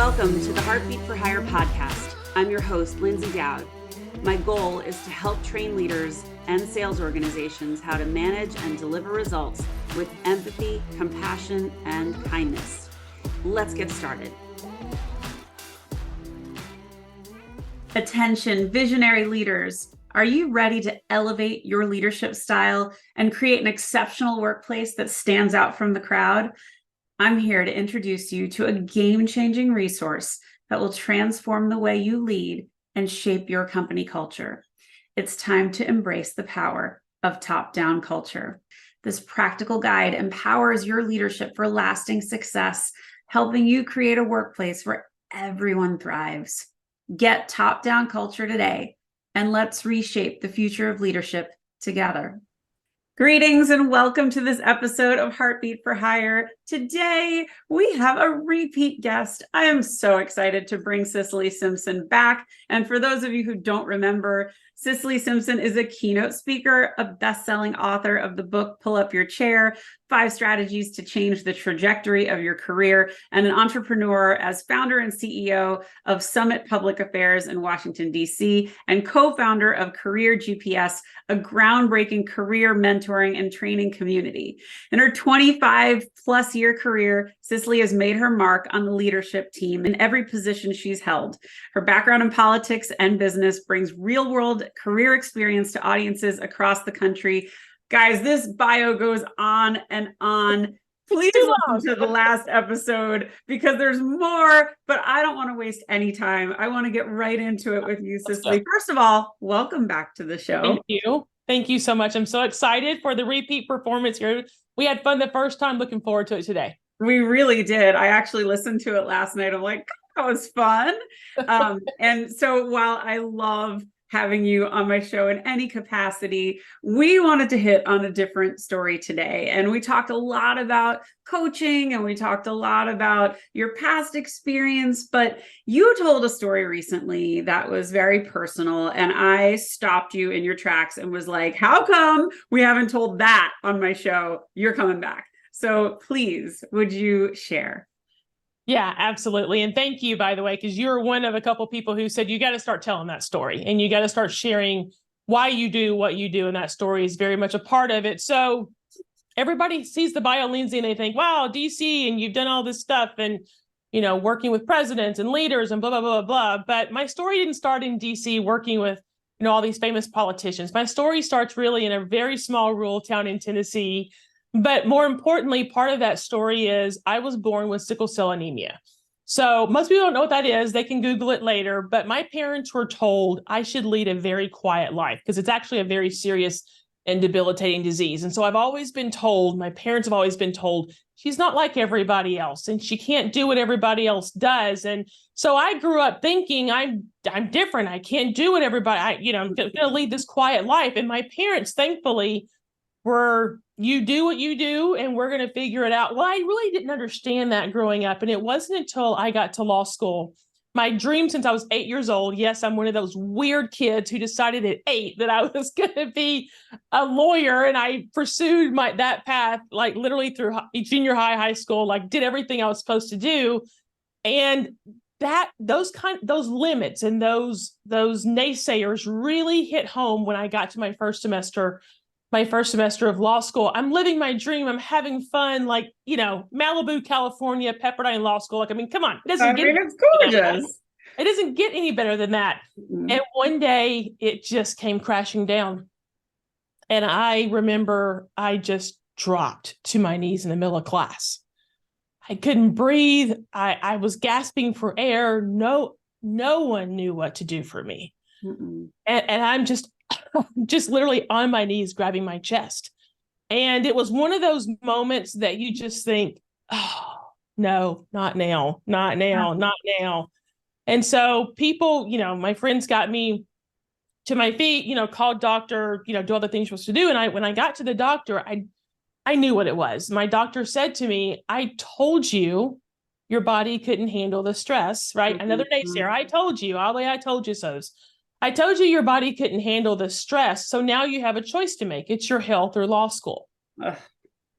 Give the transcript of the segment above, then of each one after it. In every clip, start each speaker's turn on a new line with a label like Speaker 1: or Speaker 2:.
Speaker 1: Welcome to the Heartbeat for Hire podcast. I'm your host, Lyndsay Dowd. My goal is to help train leaders and sales organizations how to manage and deliver results with empathy, compassion, and kindness. Let's get started. Attention, visionary leaders. Are you ready to elevate your leadership style and create an exceptional workplace that stands out from the crowd? I'm here to introduce you to a game-changing resource that will transform the way you lead and shape your company culture. It's time to embrace the power of top-down culture. This practical guide empowers your leadership for lasting success, helping you create a workplace where everyone thrives. Get top-down culture today, and let's reshape the future of leadership together. Greetings and welcome to this episode of Heartbeat for Hire. Today, we have a repeat guest. I am so excited to bring Cicely Simpson back. And for those of you who don't remember, Cicely Simpson is a keynote speaker, a best-selling author of the book, Pull Up Your Chair, 5 Strategies to Change the Trajectory of Your Career, and an entrepreneur as founder and CEO of Summit Public Affairs in Washington, D.C., and co-founder of Career GPS, a groundbreaking career mentoring and training community. In her 25-plus year career, Cicely has made her mark on the leadership team in every position she's held. Her background in politics and business brings real-world career experience to audiences across the country. Guys, this bio goes on and on. Please listen to the last episode because there's more, but I don't want to waste any time. I want to get right into it with you, Cicely. First of all, welcome back to the show.
Speaker 2: Thank you. Thank you so much. I'm so excited for the repeat performance here. We had fun the first time. Looking forward to it today.
Speaker 1: We really did. I actually listened to it last night. I'm like, that was fun. And so while I love having you on my show in any capacity, we wanted to hit on a different story today. And we talked a lot about coaching and we talked a lot about your past experience, but you told a story recently that was very personal. And I stopped you in your tracks and was like, how come we haven't told that on my show? You're coming back. So please, would you share?
Speaker 2: Yeah, absolutely. And thank you, by the way, because you're one of a couple people who said you got to start telling that story and you got to start sharing why you do what you do. And that story is very much a part of it. So everybody sees the bio, Lyndsay, and they think, wow, DC, and you've done all this stuff and, you know, working with presidents and leaders and blah, blah, blah, blah. But my story didn't start in DC working with, you know, all these famous politicians. My story starts really in a very small rural town in Tennessee. But more importantly, part of that story is I was born with sickle cell anemia. So most people don't know what that is. They can Google it later. But my parents were told I should lead a very quiet life because it's actually a very serious and debilitating disease. And so I've always been told, my parents have always been told, she's not like everybody else and she can't do what everybody else does. And so I grew up thinking I'm different. I can't do what everybody, I'm going to lead this quiet life. And my parents, thankfully, were you do what you do and we're going to figure it out. Well, I really didn't understand that growing up. And it wasn't until I got to law school. My dream since I was 8 years old. Yes, I'm one of those weird kids who decided at 8 that I was going to be a lawyer. And I pursued that path, like literally through junior high school, like did everything I was supposed to do. And those limits and those naysayers really hit home when I got to my first semester of law school. I'm living my dream. I'm having fun, like, Malibu, California, Pepperdine Law School. Like, I mean, come on.
Speaker 1: It's gorgeous.
Speaker 2: It doesn't get any better than that. Mm-hmm. And one day it just came crashing down. And I remember I just dropped to my knees in the middle of class. I couldn't breathe. I was gasping for air. No one knew what to do for me. Mm-mm. And I'm just literally on my knees, grabbing my chest. And it was one of those moments that you just think, oh, no, not now, not now, not now. And so people, my friends got me to my feet, called doctor, do all the things you're supposed to do. And when I got to the doctor, I knew what it was. My doctor said to me, I told you your body couldn't handle the stress, right? Mm-hmm. Another naysayer, I told you, Ollie, I told you so. I told you your body couldn't handle the stress. So now you have a choice to make. It's your health or law school. Ugh.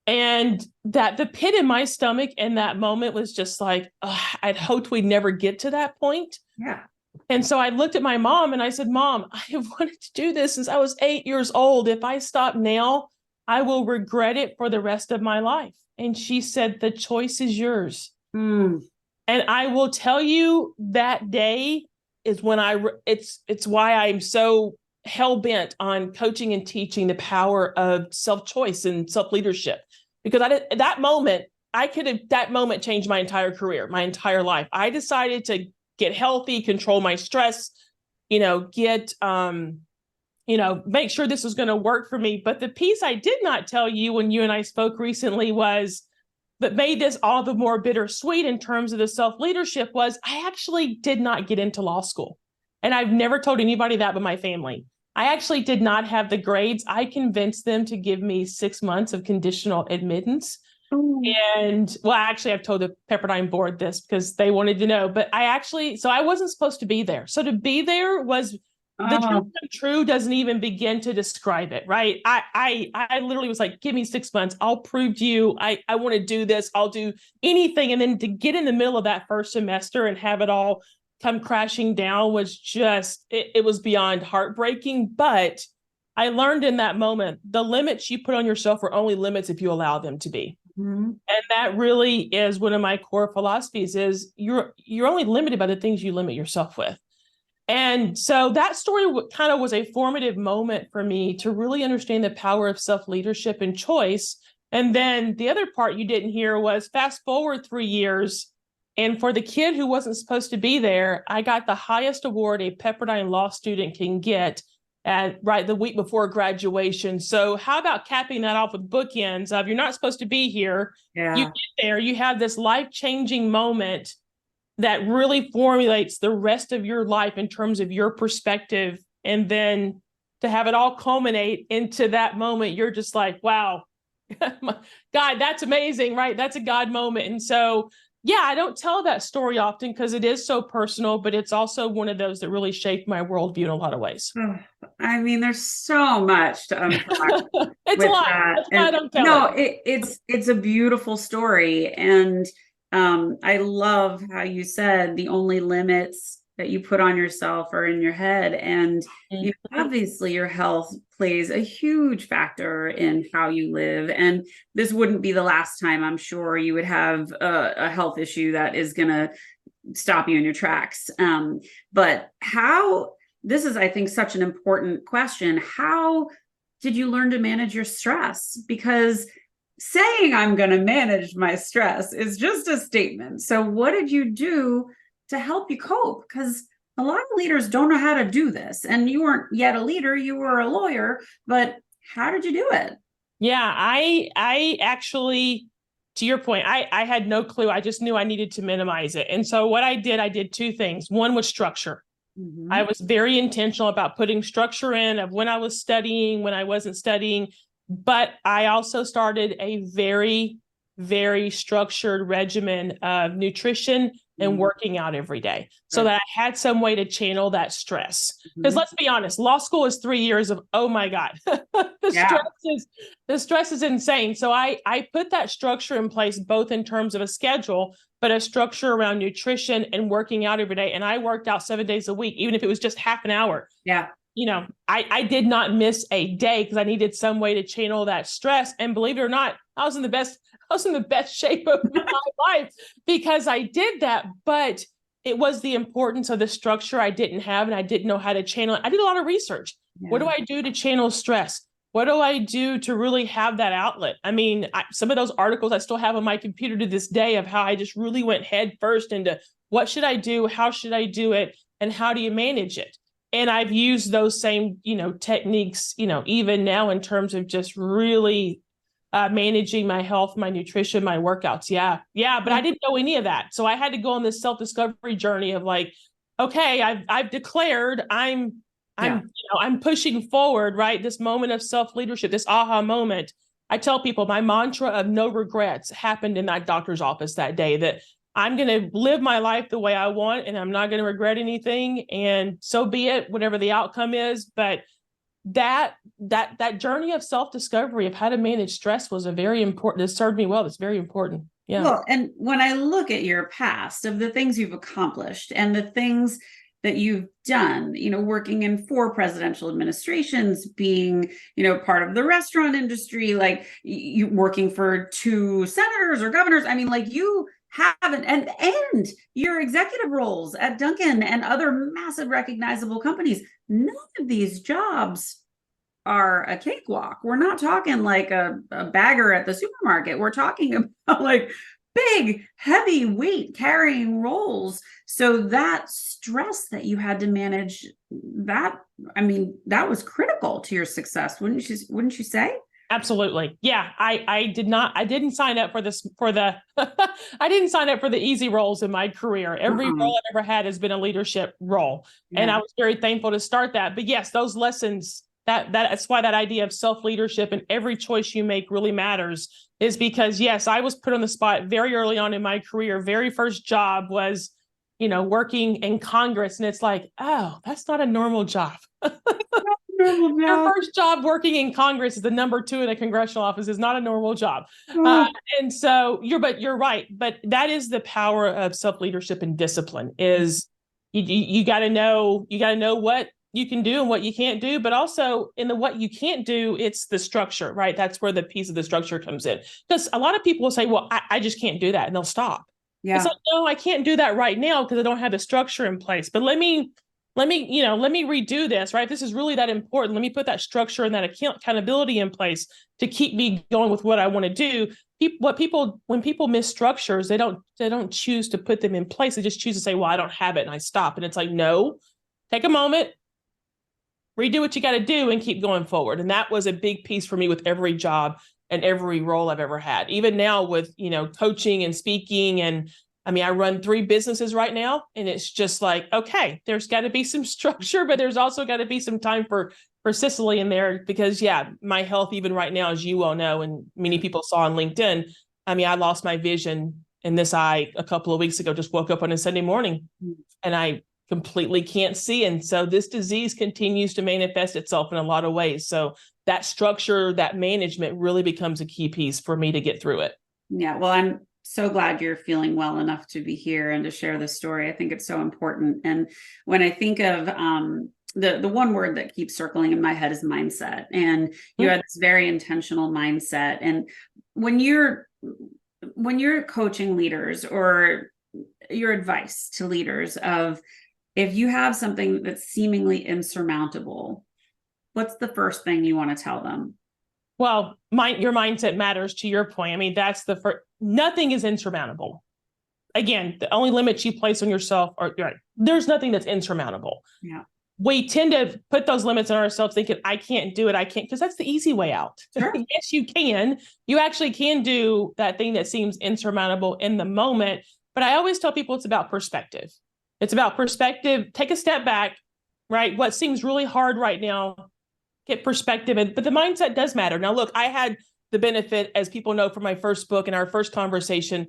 Speaker 2: And that the pit in my stomach in that moment was just like, I'd hoped we'd never get to that point.
Speaker 1: Yeah.
Speaker 2: And so I looked at my mom and I said, Mom, I have wanted to do this since I was 8 years old. If I stop now, I will regret it for the rest of my life. And she said, the choice is yours.
Speaker 1: Mm.
Speaker 2: And I will tell you that day is when it's why I'm so hell-bent on coaching and teaching the power of self-choice and self-leadership. Because that moment changed my entire career, my entire life. I decided to get healthy, control my stress, make sure this was going to work for me. But the piece I did not tell you when you and I spoke recently that made this all the more bittersweet in terms of the self-leadership was I actually did not get into law school. And I've never told anybody that but my family. I actually did not have the grades. I convinced them to give me 6 months of conditional admittance. And actually, I've told the Pepperdine board this because they wanted to know, but so I wasn't supposed to be there. So to be there was the dream come true doesn't even begin to describe it, right? I literally was like, give me 6 months. I'll prove to you. I want to do this. I'll do anything. And then to get in the middle of that first semester and have it all come crashing down was just, it was beyond heartbreaking. But I learned in that moment, the limits you put on yourself are only limits if you allow them to be. Mm-hmm. And that really is one of my core philosophies is you're only limited by the things you limit yourself with. And so that story kind of was a formative moment for me to really understand the power of self-leadership and choice. And then the other part you didn't hear was fast forward 3 years. And for the kid who wasn't supposed to be there, I got the highest award a Pepperdine law student can get the week before graduation. So how about capping that off with bookends of you're not supposed to be here. Yeah. You get there, you have this life-changing moment that really formulates the rest of your life in terms of your perspective. And then to have it all culminate into that moment, you're just like, wow, God, that's amazing, right? That's a God moment. And so, yeah, I don't tell that story often because it is so personal, but it's also one of those that really shaped my worldview in a lot of ways.
Speaker 1: I mean, there's so much to unpack.
Speaker 2: It's a lot. That's why I don't tell it.
Speaker 1: It's a beautiful story. And I love how you said the only limits that you put on yourself are in your head. And obviously your health plays a huge factor in how you live. And this wouldn't be the last time I'm sure you would have a health issue that is going to stop you in your tracks. But this is, I think, such an important question. How did you learn to manage your stress? Because saying I'm going to manage my stress is just a statement. So what did you do to help you cope? Because a lot of leaders don't know how to do this. And you weren't yet a leader, you were a lawyer, but how did you do it?
Speaker 2: Yeah, I actually, to your point, I had no clue. I just knew I needed to minimize it. And so what I did 2 things. One was structure. Mm-hmm. I was very intentional about putting structure in of when I was studying, when I wasn't studying. But I also started a very, very structured regimen of nutrition and working out every day so that I had some way to channel that stress. Because let's be honest, law school is 3 years of, oh my God, the stress is insane. So I put that structure in place, both in terms of a schedule, but a structure around nutrition and working out every day. And I worked out 7 days a week, even if it was just half an hour. Yeah. I did not miss a day because I needed some way to channel that stress. And believe it or not, I was in the best shape of my life because I did that. But it was the importance of the structure I didn't have, and I didn't know how to channel it. I did a lot of research. Yeah. What do I do to channel stress? What do I do to really have that outlet? I mean, some of those articles I still have on my computer to this day of how I just really went head first into what should I do? How should I do it? And how do you manage it? And I've used those same, techniques, even now in terms of just really managing my health, my nutrition, my workouts. Yeah. But I didn't know any of that. So I had to go on this self-discovery journey of like, okay, I've declared I'm pushing forward, right? This moment of self-leadership, this aha moment. I tell people my mantra of no regrets happened in that doctor's office that day, that I'm going to live my life the way I want, and I'm not going to regret anything. And so be it, whatever the outcome is. But that journey of self-discovery of how to manage stress was a very important, it served me well. It's very important. Yeah.
Speaker 1: Well, and when I look at your past of the things you've accomplished and the things that you've done, working in 4 presidential administrations, being, part of the restaurant industry, like you working for 2 senators or governors. I mean, like you haven't, and your executive roles at Dunkin and other massive recognizable companies, none of these jobs are a cakewalk. We're not talking like a bagger at the supermarket. We're talking about like big, heavy weight carrying roles. So that stress that you had to manage, that was critical to your success, wouldn't you say?
Speaker 2: Absolutely. Yeah. I didn't sign up for this, I didn't sign up for the easy roles in my career. Every role I've ever had has been a leadership role. Yeah. And I was very thankful to start that. But yes, those lessons, that's why that idea of self-leadership and every choice you make really matters, is because yes, I was put on the spot very early on in my career. Very first job was, working in Congress. And it's like, oh, that's not a normal job. Your first job working in Congress is the number 2 in a congressional office is not a normal job. And so you're right. But that is the power of self-leadership and discipline is you got to know what you can do and what you can't do, but also in the what you can't do, it's the structure, right? That's where the piece of the structure comes in. Because a lot of people will say, well, I just can't do that. And they'll stop. Yeah. It's like, no, I can't do that right now because I don't have the structure in place. But let me redo this, right? This is really that important. Let me put that structure and that accountability in place to keep me going with what I want to do. When people miss structures, they don't choose to put them in place. They just choose to say, well, I don't have it, and I stop. And it's like, no, take a moment, redo what you got to do and keep going forward. And that was a big piece for me with every job and every role I've ever had. Even now with, coaching and speaking. And I run 3 businesses right now, and it's just like, okay, there's got to be some structure, but there's also got to be some time for Cicely in there because my health, even right now, as you well know, and many people saw on LinkedIn, I lost my vision in this eye a couple of weeks ago, just woke up on a Sunday morning and I completely can't see. And so this disease continues to manifest itself in a lot of ways. So that structure, that management really becomes a key piece for me to get through it.
Speaker 1: Yeah. Well, I'm so glad you're feeling well enough to be here and to share this story. I think it's so important. And when I think of the one word that keeps circling in my head is mindset. And you had this very intentional mindset. And when you're coaching leaders, or your advice to leaders of, if you have something that's seemingly insurmountable, what's the first thing you want to tell them?
Speaker 2: Well, your mindset matters, to your point. That's the first. Nothing is insurmountable. Again, the only limits you place on yourself are, right, there's nothing that's insurmountable. Yeah. We tend to put those limits on ourselves thinking, I can't do it. I can't, because that's the easy way out. Sure. Yes, you can. You actually can do that thing that seems insurmountable in the moment. But I always tell people it's about perspective. It's about perspective. Take a step back, right? What seems really hard right now, get perspective. But the mindset does matter. Now, look, I had the benefit, as people know from my first book and our first conversation,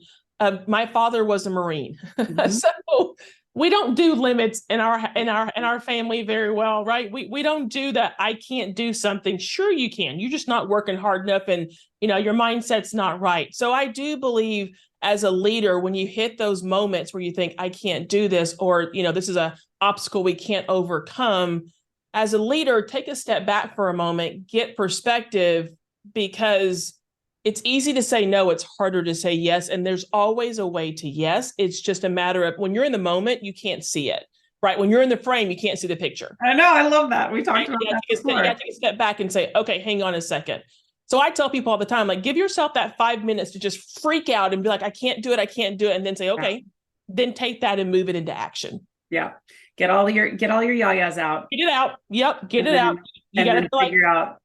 Speaker 2: my father was a Marine. Mm-hmm. So we don't do limits in our family very well, right? We don't do that. I can't do something. Sure, you can. You're just not working hard enough, and your mindset's not right. So I do believe, as a leader, when you hit those moments where you think, I can't do this, or this is a obstacle we can't overcome, as a leader, take a step back for a moment, get perspective, because it's easy to say no, it's harder to say yes. And there's always a way to yes. It's just a matter of, when you're in the moment, you can't see it, right? When you're in the frame, you can't see the picture.
Speaker 1: I know. I love that. We talked about that before.
Speaker 2: You have to take a step back and say, okay, hang on a second. So I tell people all the time, like, give yourself that 5 minutes to just freak out and be like, I can't do it. I can't do it. And then say, okay, then take that and move it into action.
Speaker 1: Yeah. Get all your yayas out.
Speaker 2: Get it out. Yep. Get it out. You got to
Speaker 1: figure out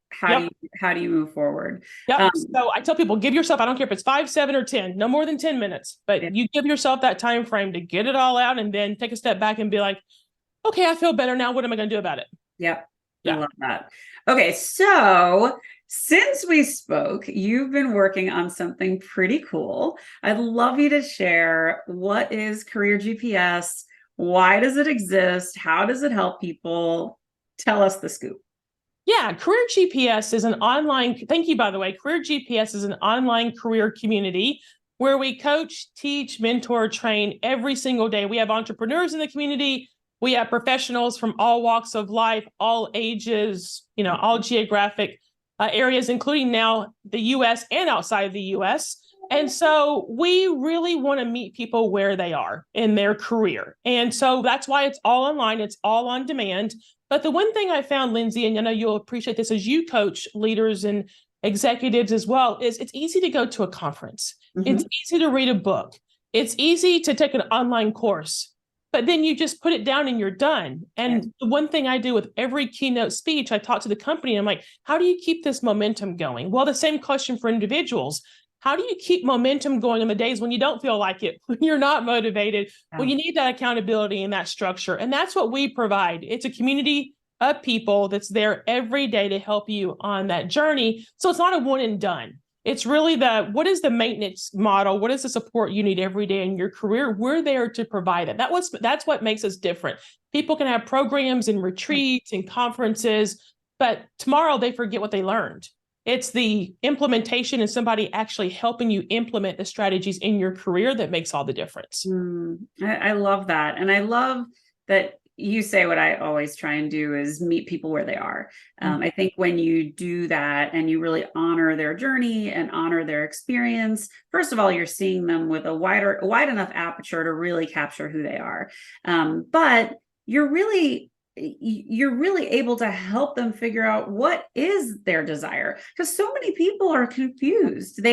Speaker 1: how do you move forward.
Speaker 2: Yep. So I tell people, give yourself, I don't care if it's 5, 7, or 10, no more than 10 minutes, but you give yourself that time frame to get it all out, and then take a step back and be like, okay, I feel better now. What am I going to do about it?
Speaker 1: Yep. Yeah. I love that. Okay. So since we spoke, you've been working on something pretty cool. I'd love you to share, what is Career GPS? Why does it exist? How does it help people? Tell us the scoop.
Speaker 2: Yeah, Career GPS is an online, thank you, by the way. Career GPS is an online career community where we coach, teach, mentor, train every single day. We have entrepreneurs in the community. We have professionals from all walks of life, all ages, all geographic areas, including now the US and outside of the US. And so we really want to meet people where they are in their career. And so that's why it's all online, it's all on demand. But the one thing I found, Lyndsay, and I know you'll appreciate this as you coach leaders and executives as well, is it's easy to go to a conference. Mm-hmm. It's easy to read a book. It's easy to take an online course, but then you just put it down and you're done. And the one thing I do with every keynote speech, I talk to the company and I'm like, how do you keep this momentum going? Well, the same question for individuals. How do you keep momentum going on the days when you don't feel like it, when you're not motivated, when you need that accountability and that structure? And that's what we provide. It's a community of people that's there every day to help you on that journey. So it's not a one and done. It's really what is the maintenance model? What is the support you need every day in your career? We're there to provide it. That's what makes us different. People can have programs and retreats and conferences, but tomorrow they forget what they learned. It's the implementation and somebody actually helping you implement the strategies in your career that makes all the difference.
Speaker 1: I love that. And I love that you say what I always try and do is meet people where they are. I think when you do that and you really honor their journey and honor their experience, first of all, you're seeing them with a wide enough aperture to really capture who they are. But you're really able to help them figure out what is their desire, because so many people are confused.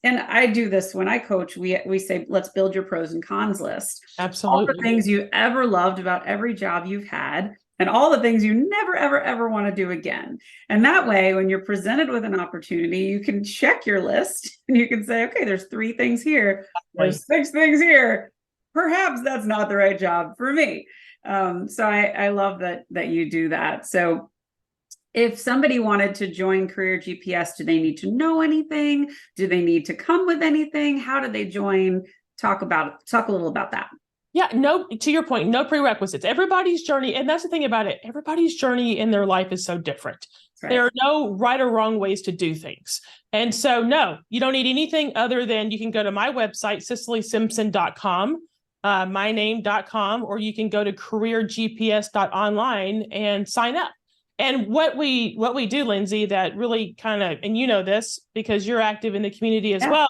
Speaker 1: And I do this when I coach. We say, let's build your pros and cons list.
Speaker 2: Absolutely.
Speaker 1: All the things you ever loved about every job you've had, and all the things you never, ever, ever want to do again. And that way, when you're presented with an opportunity, you can check your list and you can say, okay, there's 3 things here. There's 6 things here. Perhaps that's not the right job for me. So I love that you do that. So if somebody wanted to join Career GPS, do they need to know anything? Do they need to come with anything? How do they join? Talk a little about that.
Speaker 2: Yeah, no, to your point, no prerequisites. Everybody's journey, and that's the thing about it, everybody's journey in their life is so different. Right. There are no right or wrong ways to do things. And so, no, you don't need anything other than you can go to my website, cicelysimpson.com, myname.com, or you can go to careergps.online and sign up. And what we do, Lyndsay, that really kind of, and you know this because you're active in the community as well,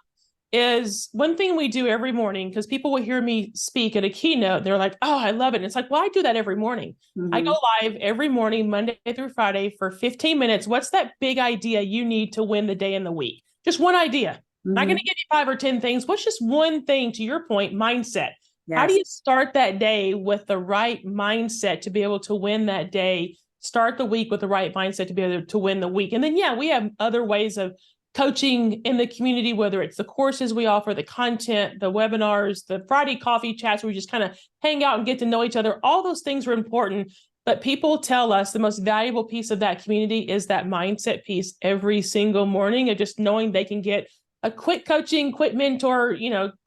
Speaker 2: is one thing we do every morning, because people will hear me speak at a keynote and they're like, oh, I love it. And it's like, well, I do that every morning. Mm-hmm. I go live every morning, Monday through Friday for 15 minutes. What's that big idea you need to win the day and the week? Just one idea. Mm-hmm. Not going to give you 5 or 10 things. What's just one thing, to your point, mindset? Yes. How do you start that day with the right mindset to be able to win that day? Start the week with the right mindset to be able to win the week. And then, we have other ways of coaching in the community, whether it's the courses we offer, the content, the webinars, the Friday coffee chats, where we just kind of hang out and get to know each other. All those things are important. But people tell us the most valuable piece of that community is that mindset piece every single morning of just knowing they can get a quick coaching, quick mentor,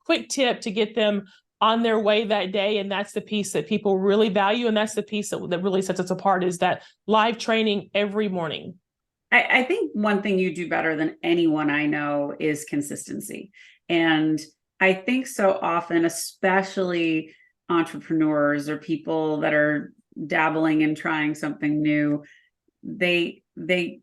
Speaker 2: quick tip to get them on their way that day. And that's the piece that people really value. And that's the piece that really sets us apart, is that live training every morning.
Speaker 1: I think one thing you do better than anyone I know is consistency. And I think so often, especially entrepreneurs or people that are dabbling and trying something new, they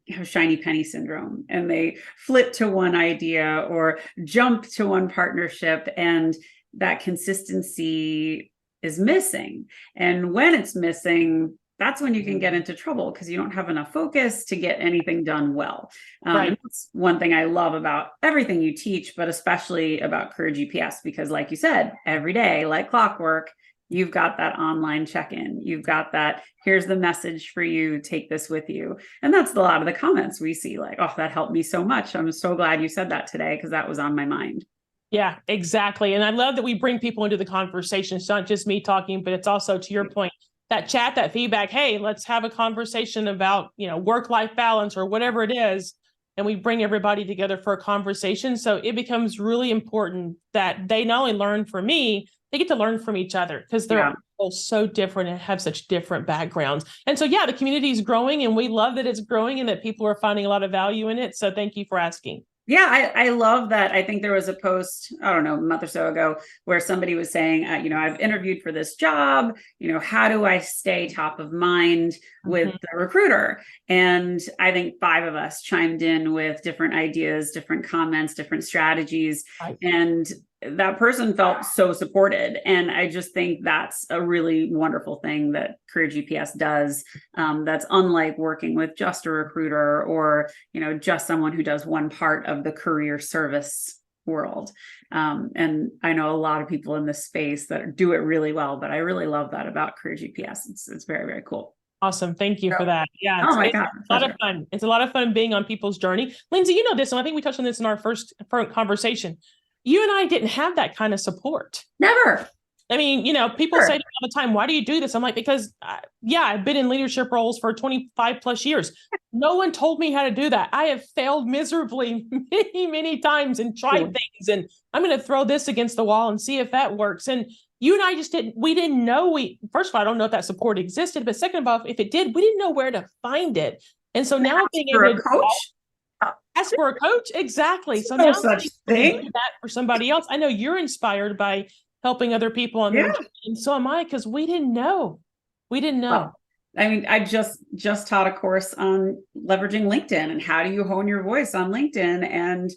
Speaker 1: have shiny penny syndrome and they flip to one idea or jump to one partnership, and that consistency is missing. And when it's missing, that's when you can get into trouble, because you don't have enough focus to get anything done well. Right. And that's one thing I love about everything you teach, but especially about Career GPS, because like you said, every day, like clockwork, you've got that online check-in. You've got that, here's the message for you, take this with you. And that's a lot of the comments we see, like, oh, that helped me so much. I'm so glad you said that today, because that was on my mind.
Speaker 2: Yeah, exactly. And I love that we bring people into the conversation. It's not just me talking, but it's also, to your point, that chat, that feedback. Hey, let's have a conversation about, work-life balance or whatever it is. And we bring everybody together for a conversation. So it becomes really important that they not only learn from me, they get to learn from each other because they're all so different and have such different backgrounds. And so, yeah, the community is growing and we love that it's growing and that people are finding a lot of value in it. So thank you for asking.
Speaker 1: Yeah, I love that. I think there was a post, I don't know, a month or so ago where somebody was saying, I've interviewed for this job, how do I stay top of mind with the recruiter? And I think 5 of us chimed in with different ideas, different comments, different strategies. Right. And that person felt so supported. And I just think that's a really wonderful thing that Career GPS does. That's unlike working with just a recruiter or, just someone who does one part of the career service world. And I know a lot of people in this space that do it really well, but I really love that about Career GPS. It's very, very cool.
Speaker 2: Awesome. Thank you for that. Yeah.
Speaker 1: Oh my God.
Speaker 2: It's a lot of fun. It's a lot of fun being on people's journey. Lyndsay, you know this, and I think we touched on this in our first conversation. You and I didn't have that kind of support.
Speaker 1: Never.
Speaker 2: I mean, people say to me all the time, why do you do this? I'm like, because I've been in leadership roles for 25 plus years. No one told me how to do that. I have failed miserably many, many times and tried things. And I'm going to throw this against the wall and see if that works. And you and I we didn't know first of all, I don't know if that support existed, but second of all, if it did, we didn't know where to find it. And so now being able to coach. Ask for a coach. Exactly. So now
Speaker 1: such thing.
Speaker 2: Do that for somebody else. I know you're inspired by helping other people on their journey, and so am I, because we didn't know. Well,
Speaker 1: I mean, I just taught a course on leveraging LinkedIn and how do you hone your voice on LinkedIn. And,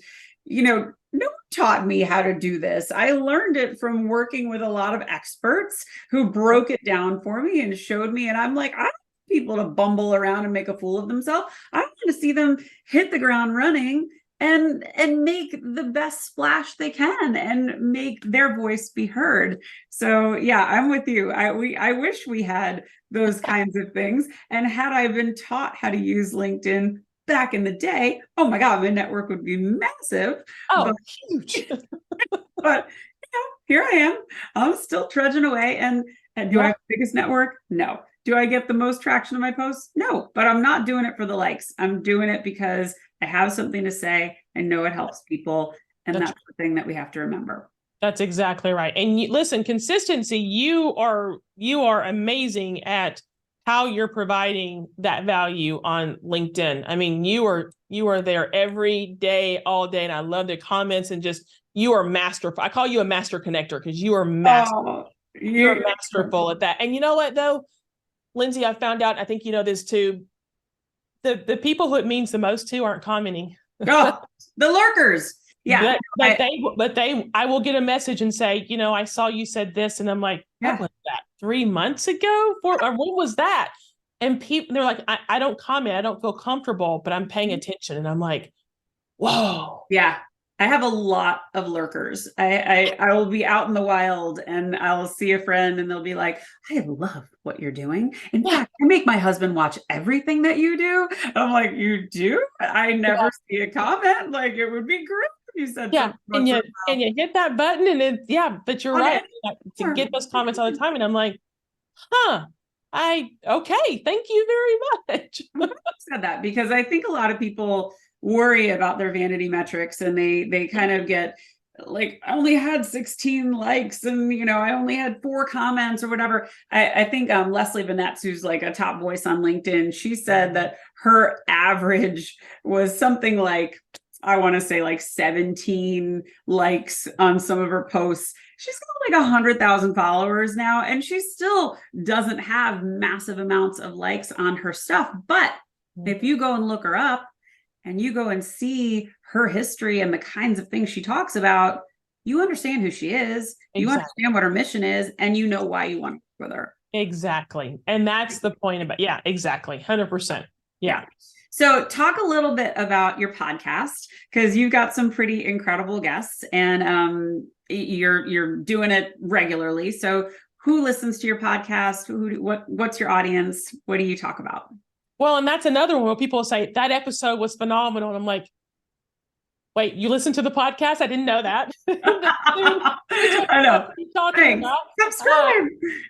Speaker 1: no one taught me how to do this. I learned it from working with a lot of experts who broke it down for me and showed me. And I'm like, I people to bumble around and make a fool of themselves. I want to see them hit the ground running and make the best splash they can and make their voice be heard. So yeah, I'm with you. I wish we had those kinds of things. And had I been taught how to use LinkedIn back in the day, oh my God, my network would be massive.
Speaker 2: Oh, huge.
Speaker 1: But here I am. I'm still trudging away. And do I have the biggest network? No. Do I get the most traction on my posts? No, but I'm not doing it for the likes. I'm doing it because I have something to say. I know it helps people. And that's the thing that we have to remember.
Speaker 2: That's exactly right. And listen, consistency, you are amazing at how you're providing that value on LinkedIn. I mean, you are there every day, all day. And I love the comments and just, you are masterful. I call you a master connector because you are masterful. You're masterful at that. And you know what though? Lyndsay, I found out, I think you know this too, the people who it means the most to aren't commenting.
Speaker 1: Oh, the lurkers. Yeah.
Speaker 2: I will get a message and say, I saw you said this. And I'm like, what was that? 3 months ago? Or when was that? And people, they're like, I don't comment. I don't feel comfortable, but I'm paying attention. And I'm like, whoa.
Speaker 1: Yeah. I have a lot of lurkers. I will be out in the wild and I'll see a friend and they'll be like, I love what you're doing. In fact, I make my husband watch everything that you do. I'm like, you do? I never see a comment. Like, it would be great if you said
Speaker 2: and you hit that button and but you're right. To get those comments all the time. And I'm like, okay, thank you very much.
Speaker 1: I said that because I think a lot of people worry about their vanity metrics and they kind of get like, I only had 16 likes and I only had 4 comments or whatever. I think Leslie Vanetz, who's like a top voice on LinkedIn, she said that her average was something like, I want to say like 17 likes on some of her posts. She's got like 100,000 followers now, and she still doesn't have massive amounts of likes on her stuff. But if you go and look her up, and you go and see her history and the kinds of things she talks about, you understand who she is, you understand what her mission is, and you know why you want to work with her.
Speaker 2: Exactly. And that's the point about, exactly. 100%. Yeah.
Speaker 1: So talk a little bit about your podcast, because you've got some pretty incredible guests and you're doing it regularly. So who listens to your podcast? What's your audience? What do you talk about?
Speaker 2: Well, and that's another one where people say that episode was phenomenal. And I'm like, Wait, you listen to the podcast? I didn't know that.
Speaker 1: I know.
Speaker 2: Talking
Speaker 1: Thanks.
Speaker 2: about.
Speaker 1: Subscribe.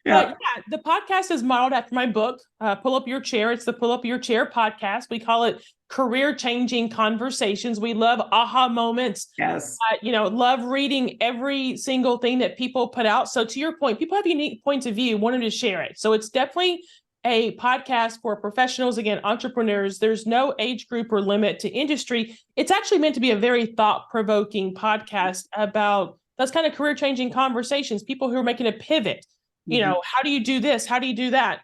Speaker 2: But yeah, the podcast is modeled after my book, Pull Up Your Chair. It's the Pull Up Your Chair podcast. We call it career changing conversations. We love aha moments.
Speaker 1: Yes.
Speaker 2: Love reading every single thing that people put out. So to your point, people have unique points of view, wanted to share it. So it's definitely a podcast for professionals, again, entrepreneurs. There's no age group or limit to industry. It's actually meant to be a very thought-provoking podcast about those kind of career-changing conversations, people who are making a pivot. How do you do this? How do you do that?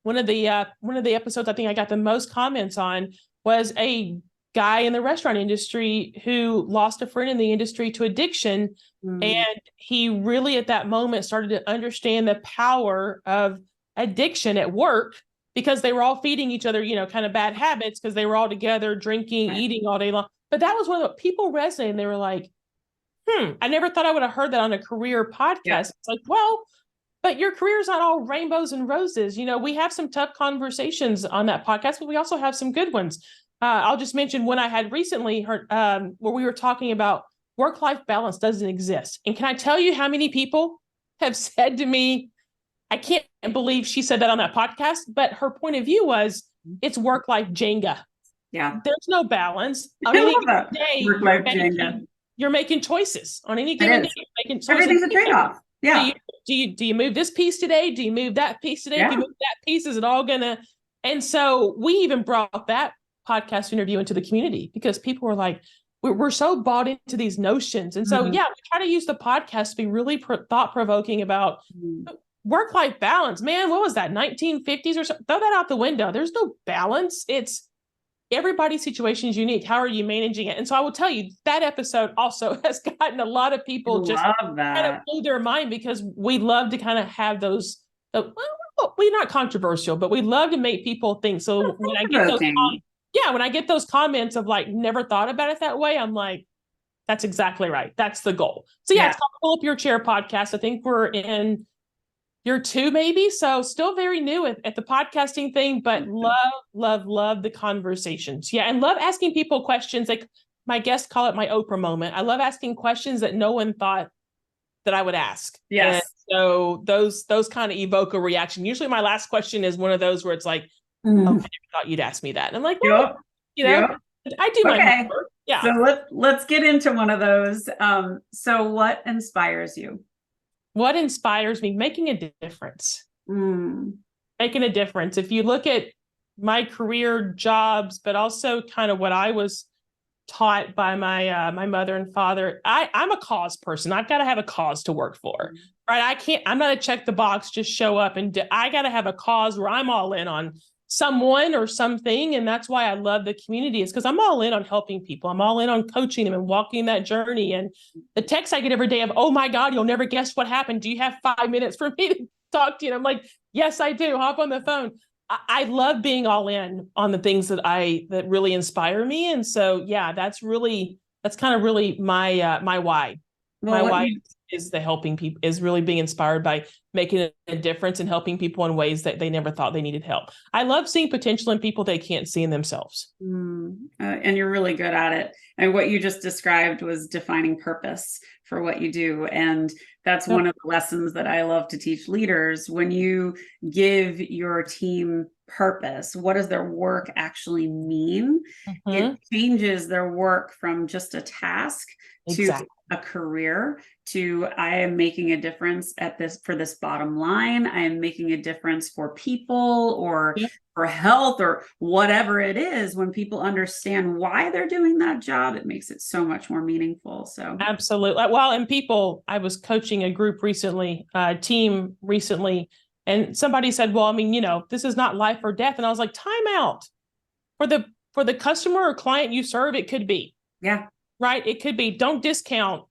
Speaker 2: One of the episodes I think I got the most comments on was a guy in the restaurant industry who lost a friend in the industry to addiction. And he really at that moment started to understand the power of addiction at work, because they were all feeding each other, kind of bad habits, because they were all together drinking, eating all day long. But that was one of the people resonated. They were like, I never thought I would have heard that on a career podcast. Yeah. It's like, well, but your career is not all rainbows and roses. We have some tough conversations on that podcast, but we also have some good ones. I'll just mention one I had recently heard, where we were talking about work-life balance doesn't exist. And can I tell you how many people have said to me, I can't believe she said that on that podcast, but her point of view was it's work-life Jenga.
Speaker 1: Yeah.
Speaker 2: There's no balance.
Speaker 1: On any given day, work-life Jenga.
Speaker 2: You're making choices on any given day.
Speaker 1: Everything's a trade-off. Yeah.
Speaker 2: Do you move this piece today? Do you move that piece today? If you move that piece, is it all gonna? And so we even brought that podcast interview into the community, because people were like, we're so bought into these notions. And so, we try to use the podcast to be really thought-provoking about work-life balance. Man, what was that, 1950s or something? Throw that out the window. There's no balance. It's everybody's situation is unique. How are you managing it? And so I will tell you, that episode also has gotten a lot of people just kind of blew their mind, because we love to kind of have those, we're not controversial, but we love to make people think. So when I get those comments of like, never thought about it that way, I'm like, that's exactly right. That's the goal. So it's called Pull Up Your Chair podcast. I think we're in year 2, maybe. So still very new at the podcasting thing, but love the conversations. Yeah. And love asking people questions. Like my guests call it my Oprah moment. I love asking questions that no one thought that I would ask.
Speaker 1: Yes.
Speaker 2: And so those kind of evoke a reaction. Usually my last question is one of those where it's like, okay, I never thought you'd ask me that. And I'm like, well, I do my homework. Yeah.
Speaker 1: So let's get into one of those. So what inspires you?
Speaker 2: What inspires me? Making a difference. Making a difference. If you look at my career jobs, but also kind of what I was taught by my mother and father, I'm a cause person. I've got to have a cause to work for, right? I'm not a check the box, just show up, and I got to have a cause where I'm all in on someone or something. And that's why I love the community, is because I'm all in on helping people. I'm all in on coaching them and walking that journey. And the texts I get every day of, oh my God, you'll never guess what happened. Do you have 5 minutes for me to talk to you? And I'm like, yes, I do. Hop on the phone. I love being all in on the things that really inspire me. And so, that's kind of really my why. My why is the helping people, is really being inspired by making a difference and helping people in ways that they never thought they needed help. I love seeing potential in people they can't see in themselves.
Speaker 1: And you're really good at it. And what you just described was defining purpose for what you do. And that's one of the lessons that I love to teach leaders. When you give your team purpose, what does their work actually mean? It changes their work from just a task to a career, to I am making a difference for this bottom line. I am making a difference for people or for health or whatever it is. When people understand why they're doing that job, it makes it so much more meaningful. So
Speaker 2: absolutely. Well, and I was coaching a group recently, a team recently, and somebody said, well, I mean, this is not life or death. And I was like, time out. For the customer or client you serve, it could be.
Speaker 1: Yeah.
Speaker 2: Right. It could be. Don't discount.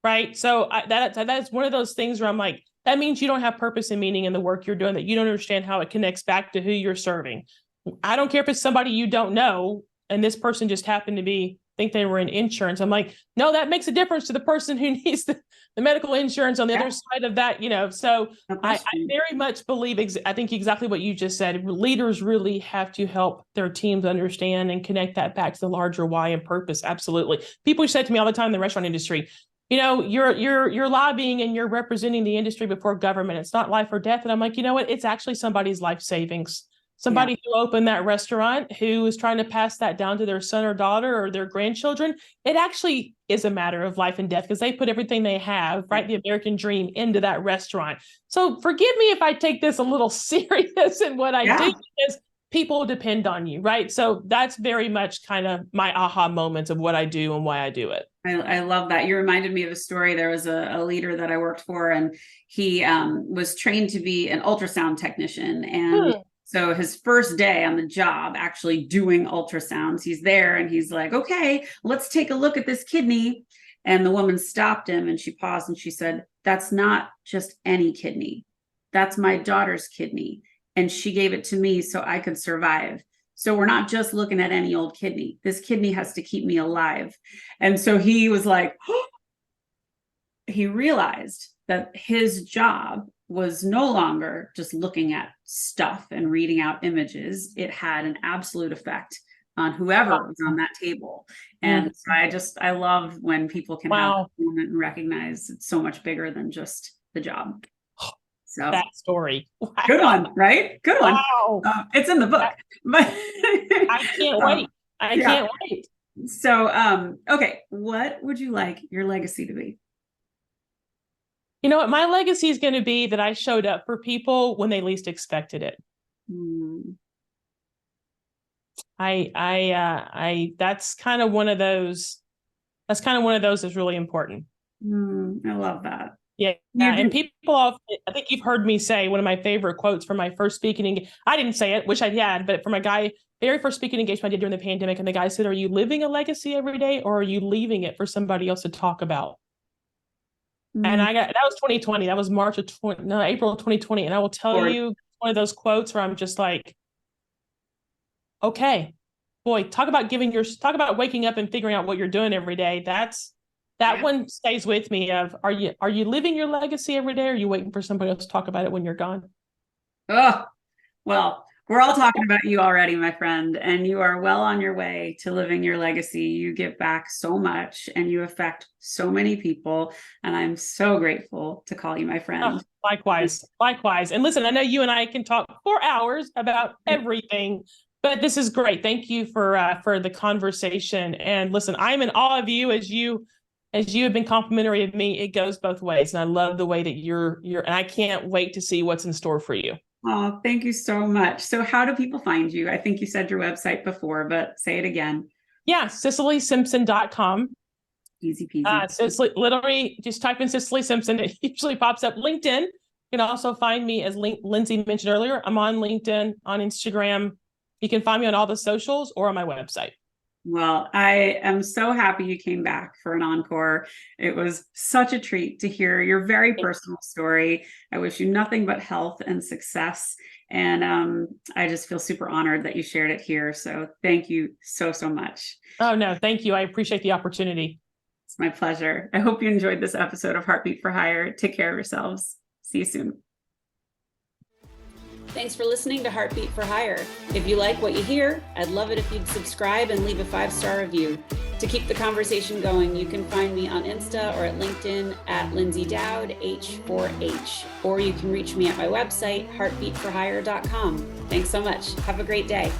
Speaker 2: Right. So that's one of those things where I'm like, that means you don't have purpose and meaning in the work you're doing, that you don't understand how it connects back to who you're serving. I don't care if it's somebody you don't know, and this person just happened to be think they were in insurance. I'm like, no, that makes a difference to the person who needs the medical insurance on the other side of that, So I very much believe, I think exactly what you just said. Leaders really have to help their teams understand and connect that back to the larger why and purpose. Absolutely. People said to me all the time in the restaurant industry, you're lobbying and you're representing the industry before government. It's not life or death. And I'm like, you know what? It's actually somebody's life savings. Somebody who opened that restaurant, who is trying to pass that down to their son or daughter or their grandchildren. It actually is a matter of life and death because they put everything they have, right? The American dream into that restaurant. So forgive me if I take this a little serious in what I do, because people depend on you, right? So that's very much kind of my aha moments of what I do and why I do it.
Speaker 1: I love that. You reminded me of a story. There was a leader that I worked for, and he was trained to be an ultrasound technician. And so his first day on the job, actually doing ultrasounds, he's there and he's like, okay, let's take a look at this kidney. And the woman stopped him and she paused and she said, that's not just any kidney. That's my daughter's kidney. And she gave it to me so I could survive. So we're not just looking at any old kidney. This kidney has to keep me alive. And so he was like, he realized that his job was no longer just looking at stuff and reading out images. It had an absolute effect on whoever was on that table. And so I love when people can have a moment and recognize it's so much bigger than just the job. So
Speaker 2: that story. Wow.
Speaker 1: Good one, right? Good one.
Speaker 2: Wow.
Speaker 1: It's in the book. But
Speaker 2: I can't wait. I can't wait.
Speaker 1: So, okay. What would you like your legacy to be?
Speaker 2: You know what? My legacy is going to be that I showed up for people when they least expected it. That's kind of one of those that's really important.
Speaker 1: I love that.
Speaker 2: Yeah. And people often, I think you've heard me say one of my favorite quotes from my first speaking. I didn't say it, wish I had, but from a guy, very first speaking engagement I did during the pandemic. And the guy said, are you living a legacy every day or are you leaving it for somebody else to talk about? And that was 2020. That was April of 2020. And I will tell you, one of those quotes where I'm just like, okay, boy, talk about waking up and figuring out what you're doing every day. That one stays with me of, are you living your legacy every day or are you waiting for somebody else to talk about it when you're gone?
Speaker 1: Oh, well, we're all talking about you already, my friend, and you are well on your way to living your legacy. You give back so much and you affect so many people. And I'm so grateful to call you my friend.
Speaker 2: Oh, likewise. And listen, I know you and I can talk for hours about everything, but this is great. Thank you for the conversation. And listen, I'm in awe of you as you have been complimentary of me. It goes both ways. And I love the way that you're, and I can't wait to see what's in store for you.
Speaker 1: Oh, thank you so much. So how do people find you? I think you said your website before, but say it again.
Speaker 2: Yeah, CicelySimpson.com.
Speaker 1: Easy peasy.
Speaker 2: Literally just type in Cicely Simpson. It usually pops up. LinkedIn. You can also find me, as Lyndsay mentioned earlier. I'm on LinkedIn, on Instagram. You can find me on all the socials or on my website.
Speaker 1: Well, I am so happy you came back for an encore. It was such a treat to hear your very personal story. I wish you nothing but health and success. And I just feel super honored that you shared it here. So thank you so much.
Speaker 2: Oh, no, thank you. I appreciate the opportunity.
Speaker 1: It's my pleasure. I hope you enjoyed this episode of Heartbeat for Hire. Take care of yourselves. See you soon. Thanks for listening to Heartbeat for Hire. If you like what you hear, I'd love it if you'd subscribe and leave a 5-star review. To keep the conversation going, you can find me on Insta or at LinkedIn at Lyndsay Dowd, H4H, or you can reach me at my website, heartbeatforhire.com. Thanks so much. Have a great day.